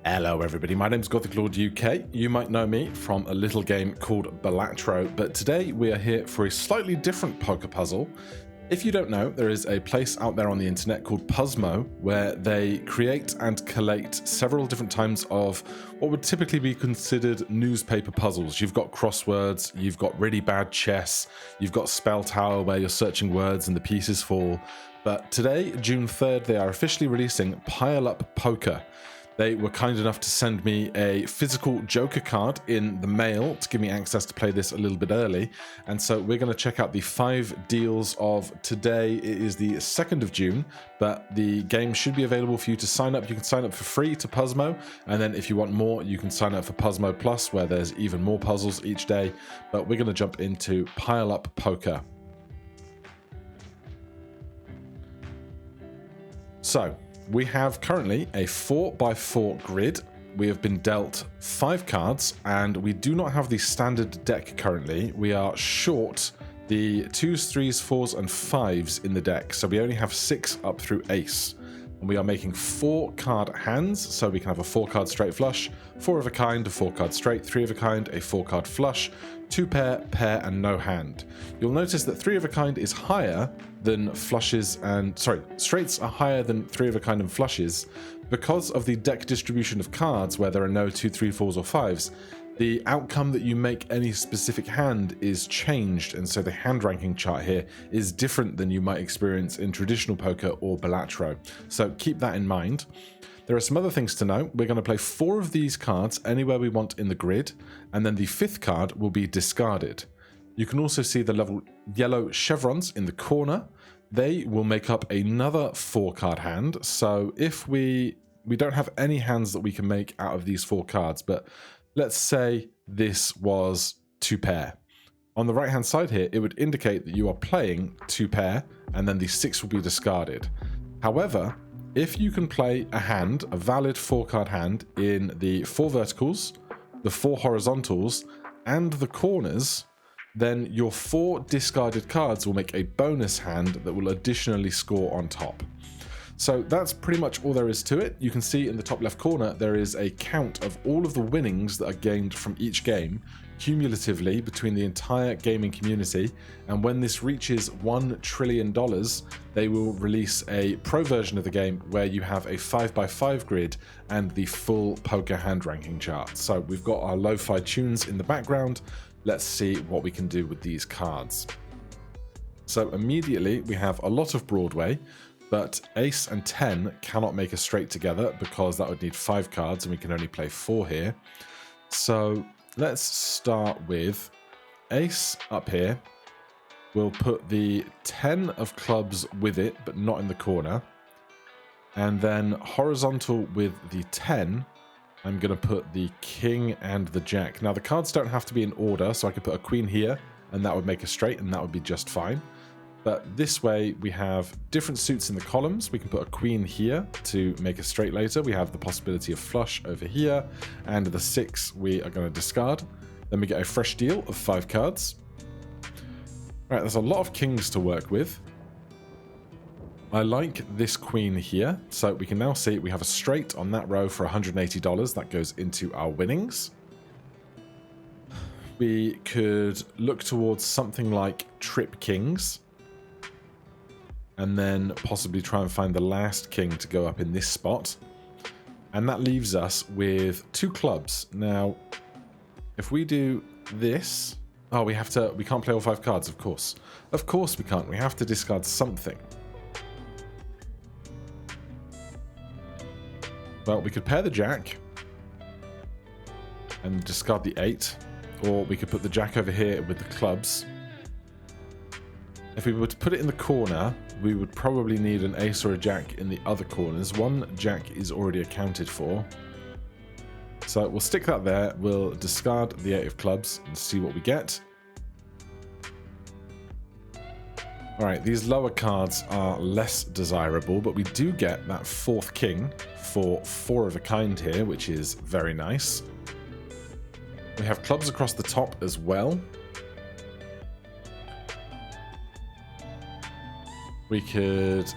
Hello everybody, my name's Gothic Lord UK. You might know me from a little game called Balatro, but today we are here for a slightly different poker puzzle. If you don't know, there is a place out there on the internet called Puzzmo where they create and collate several different types of what would typically be considered newspaper puzzles. You've got crosswords, you've got really bad chess, you've got Spell Tower where you're searching words and the pieces fall. But today, June 3rd, they are officially releasing Pile Up Poker. They were kind enough to send me a physical Joker card in the mail to give me access to play this a little bit early. And so we're going to check out the 5 deals of today. It is the 2nd of June, but the game should be available for you to sign up. You can sign up for free to Puzzmo. And then if you want more, you can sign up for Puzzmo Plus, where there's even more puzzles each day. But we're going to jump into Pile Up Poker. So we have currently a 4x4 grid. We have been dealt 5 cards, and we do not have the standard deck currently. We are short the 2s, 3s, 4s, and 5s in the deck, so we only have 6 up through ace. And we are making 4 card hands, so we can have a 4 card straight flush, 4 of a kind, a 4 card straight, 3 of a kind, a 4 card flush, 2 pair, pair, and no hand. You'll notice that 3 of a kind is higher than flushes and, straights are higher than 3 of a kind and flushes because of the deck distribution of cards where there are no 2, 3, 4s or 5s. The outcome that you make any specific hand is changed, and so the hand ranking chart here is different than you might experience in traditional poker or Balatro. So keep that in mind. There are some other things to know. We're going to play 4 of these cards anywhere we want in the grid, and then the 5th card will be discarded. You can also see the level yellow chevrons in the corner. They will make up another 4 card hand. So if we don't have any hands that we can make out of these 4 cards, but let's say this was 2 pair. On the right hand side here, it would indicate that you are playing 2 pair, and then the 6 will be discarded. However, if you can play a hand, a valid 4 card hand, in the 4 verticals, the 4 horizontals, and the corners, then your 4 discarded cards will make a bonus hand that will additionally score on top. So that's pretty much all there is to it. You can see in the top left corner there is a count of all of the winnings that are gained from each game cumulatively between the entire gaming community, and when this reaches $1 trillion, they will release a pro version of the game where you have a 5x5 grid and the full poker hand ranking chart. So we've got our lo-fi tunes in the background. Let's see what we can do with these cards. So immediately we have a lot of Broadway, but ace and 10 cannot make a straight together because that would need 5 cards and we can only play 4 here. So let's start with ace up here. We'll put the 10 of clubs with it, but not in the corner. And then horizontal with the 10, I'm going to put the king and the jack. Now the cards don't have to be in order, so I could put a queen here and that would make a straight and that would be just fine. But this way we have different suits in the columns. We can put a queen here to make a straight later. We have the possibility of flush over here, and the 6 we are going to discard. Then we get a fresh deal of 5 cards. All right, there's a lot of kings to work with. I like this queen here. So we can now see we have a straight on that row for $180. That goes into our winnings. We could look towards something like trip kings, and then possibly try and find the last king to go up in this spot. And that leaves us with 2 clubs. Now, if we do this... Oh, we can't play all 5 cards, of course. Of course we can't. We have to discard something. Well, we could pair the jack and discard the 8. Or we could put the jack over here with the clubs. If we were to put it in the corner, we would probably need an ace or a jack in the other corners. 1 jack is already accounted for. So we'll stick that there. We'll discard the 8 of clubs and see what we get. Alright, these lower cards are less desirable, but we do get that 4th king for 4 of a kind here, which is very nice. We have clubs across the top as well. We could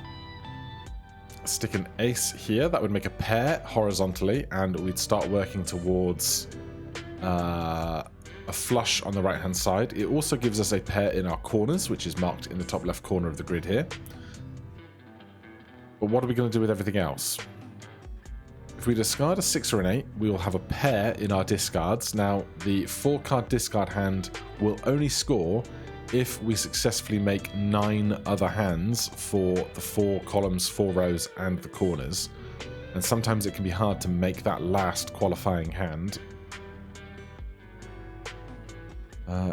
stick an ace here. That would make a pair horizontally, and we'd start working towards a flush on the right-hand side. It also gives us a pair in our corners, which is marked in the top left corner of the grid here. But what are we going to do with everything else? If we discard a 6 or an 8, we will have a pair in our discards. Now, the 4-card discard hand will only score if we successfully make 9 other hands for the 4 columns, 4 rows, and the corners. And sometimes it can be hard to make that last qualifying hand.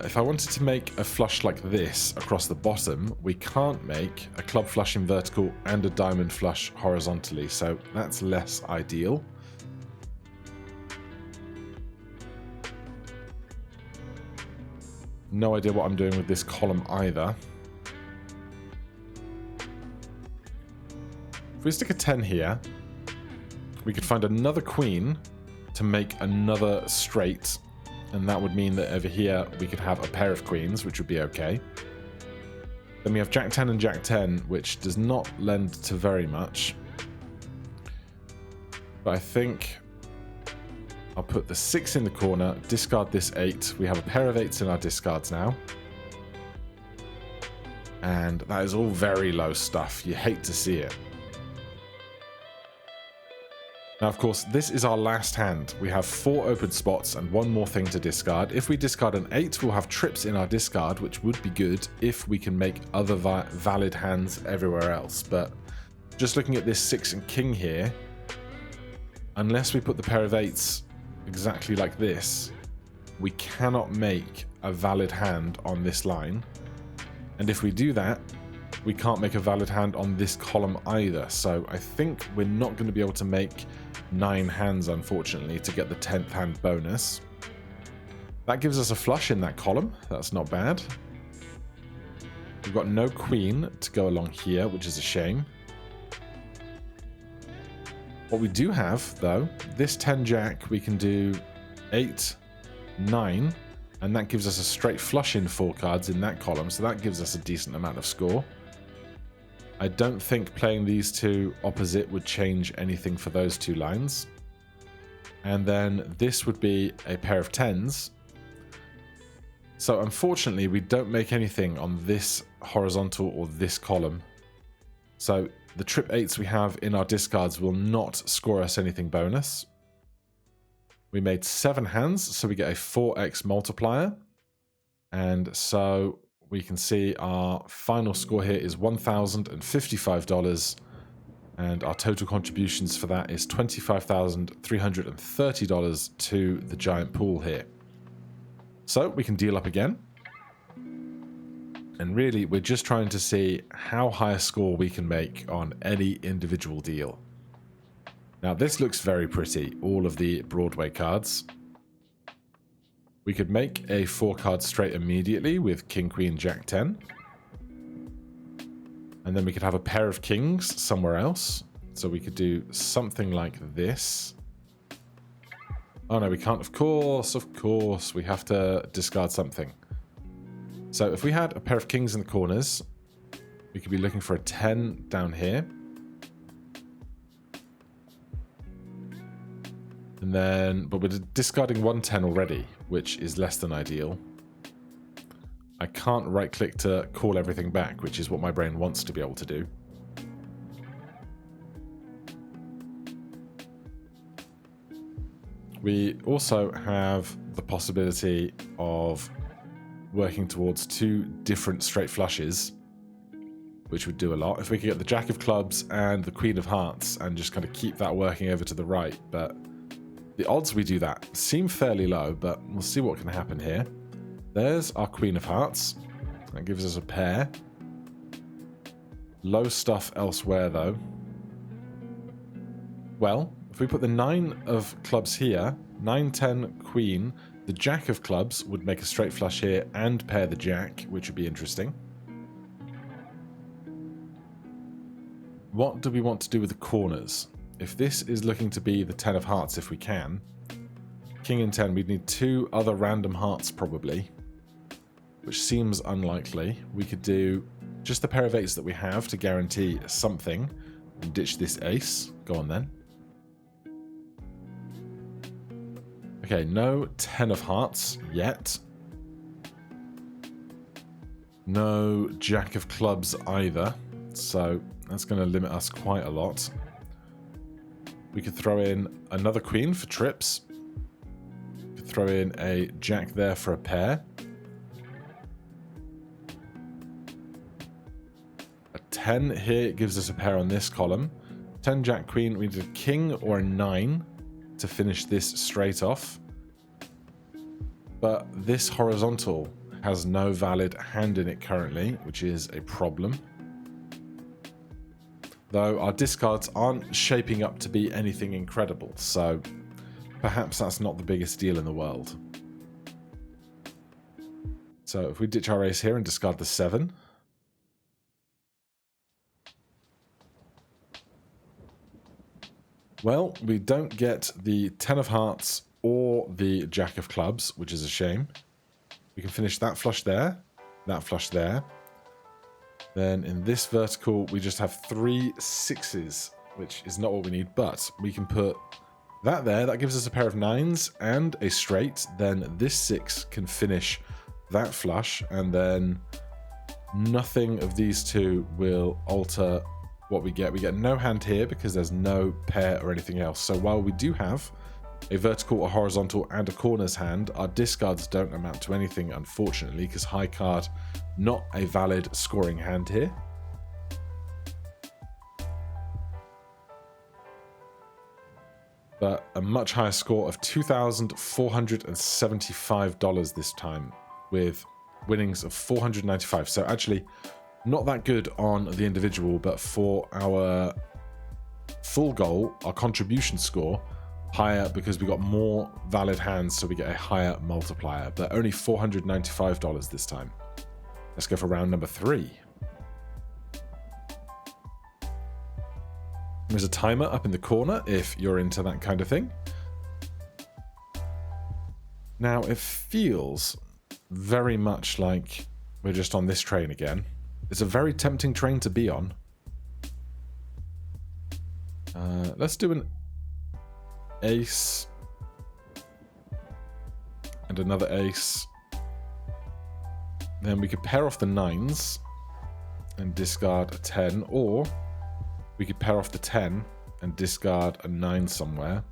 If I wanted to make a flush like this across the bottom, we can't make a club flush in vertical and a diamond flush horizontally, so that's less ideal. No idea what I'm doing with this column either. If we stick a 10 here, we could find another queen to make another straight, and that would mean that over here we could have a pair of queens, which would be okay. Then we have Jack 10 and Jack 10, which does not lend to very much. But I think I'll put the 6 in the corner, discard this 8. We have a pair of 8s in our discards now. And that is all very low stuff. You hate to see it. Now, of course, this is our last hand. We have 4 open spots and 1 more thing to discard. If we discard an 8, we'll have trips in our discard, which would be good if we can make other valid hands everywhere else. But just looking at this 6 and king here, unless we put the pair of 8s exactly like this, we cannot make a valid hand on this line. And if we do that, we can't make a valid hand on this column either. So I think we're not going to be able to make 9 hands, unfortunately, to get the 10th hand bonus. That gives us a flush in that column. That's not bad. We've got no queen to go along here, which is a shame. What we do have, though, this 10 jack, we can do 8, 9, and that gives us a straight flush in 4 cards in that column, so that gives us a decent amount of score. I don't think playing these 2 opposite would change anything for those 2 lines. And then this would be a pair of 10s. So unfortunately, we don't make anything on this horizontal or this column. So the trip 8s we have in our discards will not score us anything bonus. We made 7 hands, so we get a 4x multiplier. And so we can see our final score here is $1,055, and our total contributions for that is $25,330 to the giant pool here. So we can deal up again. And really, we're just trying to see how high a score we can make on any individual deal. Now, this looks very pretty, all of the Broadway cards. We could make a 4-card straight immediately with King, Queen, Jack 10. And then we could have a pair of kings somewhere else. So we could do something like this. Oh no, we can't. Of course, we have to discard something. So if we had a pair of kings in the corners, we could be looking for a 10 down here. And then, but we're discarding 1 10 already, which is less than ideal. I can't right-click to call everything back, which is what my brain wants to be able to do. We also have the possibility of working towards 2 different straight flushes, which would do a lot. If we could get the Jack of Clubs and the Queen of Hearts and just kind of keep that working over to the right, but the odds we do that seem fairly low, but we'll see what can happen here. There's our Queen of Hearts. That gives us a pair. Low stuff elsewhere, though. Well, if we put the 9 of clubs here, 9, 10, Queen, the Jack of Clubs would make a straight flush here and pair the Jack, which would be interesting. What do we want to do with the corners? If this is looking to be the 10 of hearts, if we can, King and 10, we'd need 2 other random hearts probably, which seems unlikely. We could do just the pair of 8s that we have to guarantee something, And ditch this ace. Go on then. Okay, no 10 of hearts yet. No jack of clubs either. So that's going to limit us quite a lot. We could throw in another queen for trips. We could throw in a jack there for a pair. A 10 here gives us a pair on this column. 10 jack queen, we need a king or a 9 to finish this straight off. But this horizontal has no valid hand in it currently, which is a problem. Though our discards aren't shaping up to be anything incredible, so perhaps that's not the biggest deal in the world. So if we ditch our ace here and discard the 7. Well, we don't get the 10 of hearts or the jack of clubs, which is a shame. We can finish that flush there, that flush there. Then in this vertical, we just have 3 6s, which is not what we need, but we can put that there. That gives us a pair of 9s and a straight. Then this 6 can finish that flush, and then nothing of these two will alter what we get. We get no hand here because there's no pair or anything else. So while we do have a vertical, a horizontal, and a corners hand, our discards don't amount to anything, unfortunately, because high card, not a valid scoring hand here. But a much higher score of $2,475 this time, with winnings of 495. So actually, not that good on the individual, but for our full goal, our contribution score, higher because we got more valid hands, so we get a higher multiplier, but only $495 this time. Let's go for round number 3. There's a timer up in the corner if you're into that kind of thing. Now it feels very much like we're just on this train again. It's a very tempting train to be on. Let's do an ace and another ace. Then we could pair off the 9s and discard a 10, or we could pair off the 10 and discard a 9 somewhere.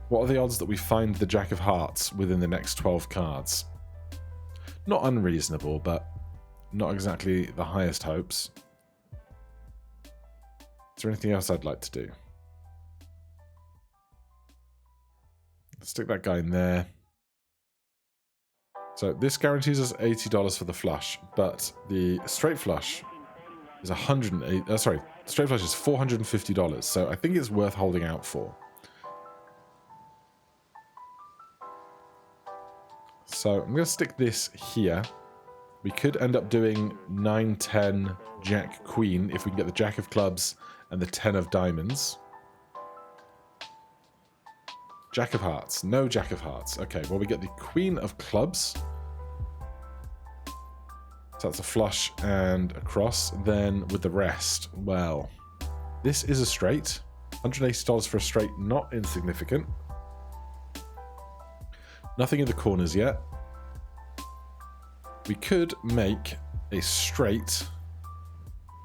What are the odds that we find the jack of hearts within the next 12 cards? Not unreasonable, but not exactly the highest hopes. Is there anything else I'd like to do? Stick that guy in there. So this guarantees us $80 for the flush, but the straight flush is $108. Sorry, straight flush is $450. So I think it's worth holding out for. So I'm going to stick this here. We could end up doing 9, 10, jack, queen if we can get the jack of clubs and the 10 of diamonds. Jack of hearts. No jack of hearts. Okay, well, we get the queen of clubs. So that's a flush and a cross. Then with the rest, well, this is a straight. $180 for a straight, not insignificant. Nothing in the corners yet. We could make a straight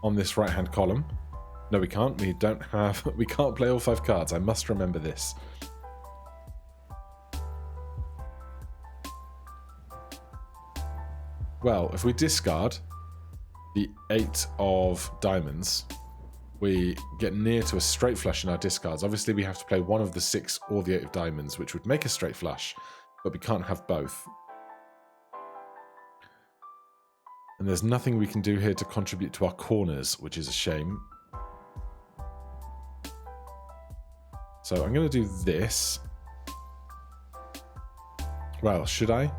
on this right-hand column. No, we can't. We can't play all 5 cards. I must remember this. Well, if we discard the 8 of diamonds, we get near to a straight flush in our discards. Obviously, we have to play one of the 6 or the 8 of diamonds, which would make a straight flush, but we can't have both. And there's nothing we can do here to contribute to our corners, which is a shame. So I'm going to do this. Well, should I?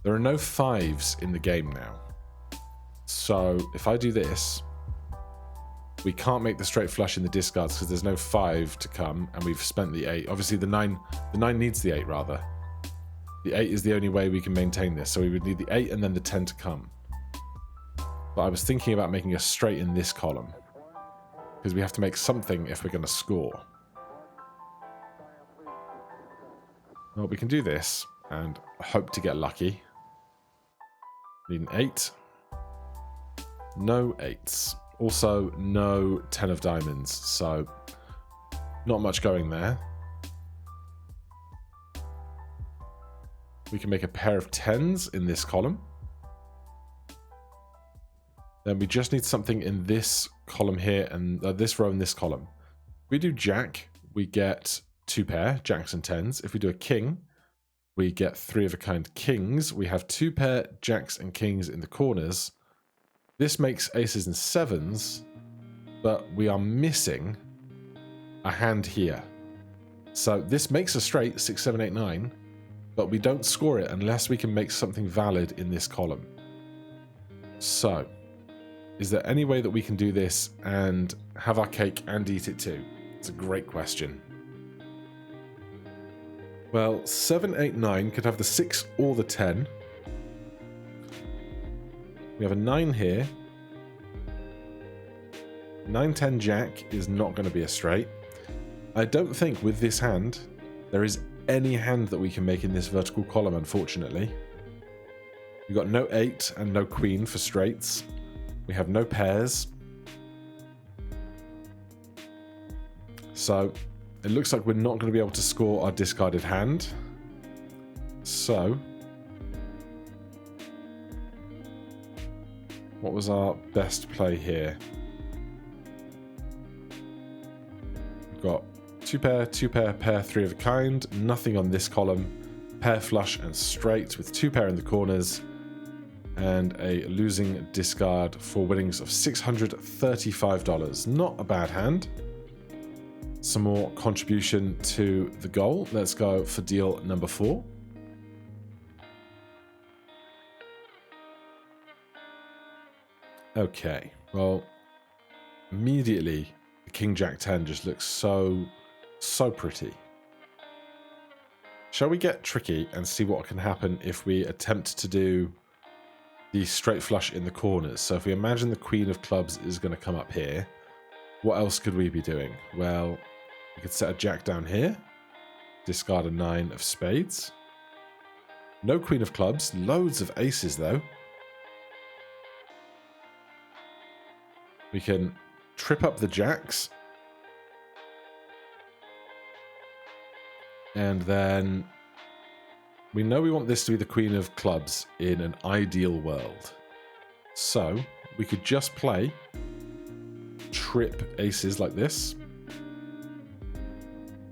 There are no 5s in the game now. So if I do this, we can't make the straight flush in the discards because there's no 5 to come, and we've spent the 8. Obviously, the 9 needs the 8, rather. The 8 is the only way we can maintain this, so we would need the 8 and then the 10 to come. But I was thinking about making a straight in this column, because we have to make something if we're going to score. Well, we can do this and hope to get lucky. Need an 8. No 8s. Also, no 10 of diamonds, so not much going there. We can make a pair of 10s in this column. Then we just need something in this column here and this row in this column. If we do jack, we get 2 pair, jacks and 10s. If we do a king, we get 3 of a kind kings. We have 2 pair jacks and kings in the corners. This makes aces and 7s, but we are missing a hand here. So this makes a straight, 6, 7, 8, 9, but we don't score it unless we can make something valid in this column. So, is there any way that we can do this and have our cake and eat it too? It's a great question. Well, 7, 8, 9 could have the 6 or the 10. We have a 9 here. 9, 10 jack is not going to be a straight. I don't think with this hand there is any hand that we can make in this vertical column, unfortunately. We've got no 8 and no queen for straights. We have no pairs. So it looks like we're not going to be able to score our discarded hand. So what was our best play here? We've got 2 pair, 2 pair, pair, 3 of a kind. Nothing on this column. Pair, flush, and straight with 2 pair in the corners. And a losing discard for winnings of $635. Not a bad hand. Some more contribution to the goal. Let's go for deal number 4. Okay, well, immediately the King Jack 10 just looks so pretty. Shall we get tricky and see what can happen if we attempt to do the straight flush in the corners? So if we imagine the Queen of Clubs is going to come up here, what else could we be doing? Well, we could set a Jack down here, discard a 9 of spades. No Queen of Clubs, loads of aces though. We can trip up the jacks. And then we know we want this to be the Queen of Clubs in an ideal world. So we could just play trip aces like this.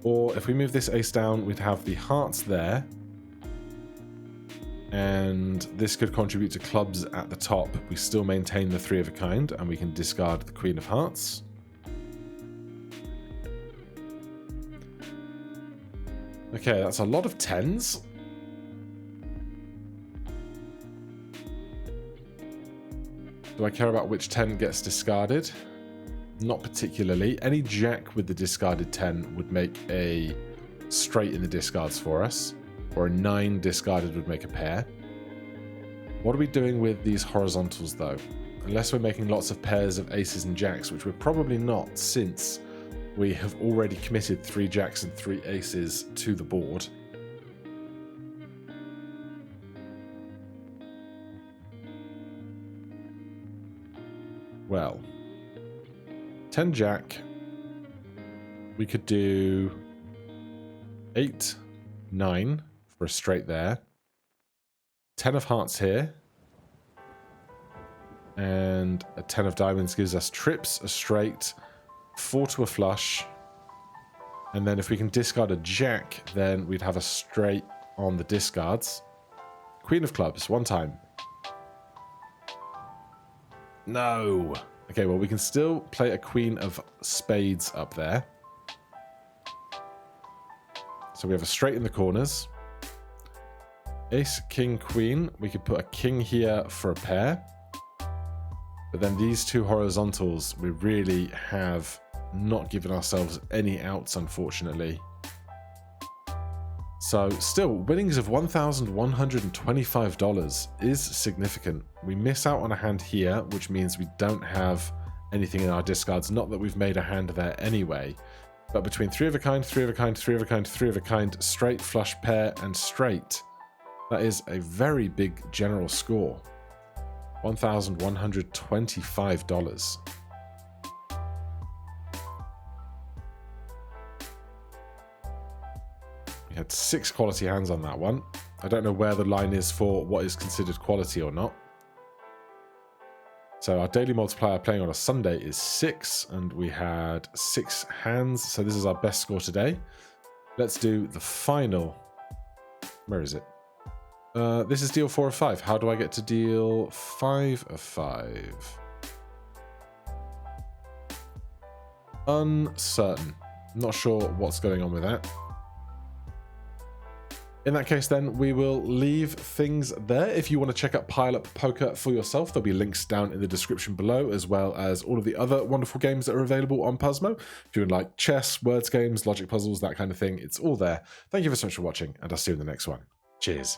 Or if we move this ace down, we'd have the hearts there. And this could contribute to clubs at the top. We still maintain the 3 of a kind, and we can discard the Queen of Hearts. Okay, that's a lot of 10s. Do I care about which 10 gets discarded? Not particularly. Any jack with the discarded 10 would make a straight in the discards for us. Or a 9 discarded would make a pair. What are we doing with these horizontals though? Unless we're making lots of pairs of aces and jacks, which we're probably not, since we have already committed 3 jacks and 3 aces to the board. Well, 10 jack, we could do 8, 9 for a straight there, 10 of hearts here, and a 10 of diamonds gives us trips, a straight, 4 to a flush, and then if we can discard a jack, then we'd have a straight on the discards. Queen of Clubs, 1 time. No! Okay, well, we can still play a Queen of Spades up there. So we have a straight in the corners. Ace, King, Queen. We could put a King here for a pair. But then these 2 horizontals, we really have not given ourselves any outs, unfortunately. So still, winnings of $1,125 is significant. We miss out on a hand here, which means we don't have anything in our discards. Not that we've made a hand there anyway. But between 3 of a kind, 3 of a kind, 3 of a kind, 3 of a kind, straight, flush, pair, and straight, that is a very big general score. $1,125. We had 6 quality hands on that one. I don't know where the line is for what is considered quality or not. So our daily multiplier playing on a Sunday is 6, and we had 6 hands. So this is our best score today. Let's do the final. Where is it? This is deal 4 of 5. How do I get to deal 5 of 5? Uncertain. Not sure what's going on with that. In that case, then, we will leave things there. If you want to check out Pile Up Poker for yourself, there'll be links down in the description below, as well as all of the other wonderful games that are available on Puzzmo. If you would like chess, words games, logic puzzles, that kind of thing, it's all there. Thank you so much for watching, and I'll see you in the next one. Cheers.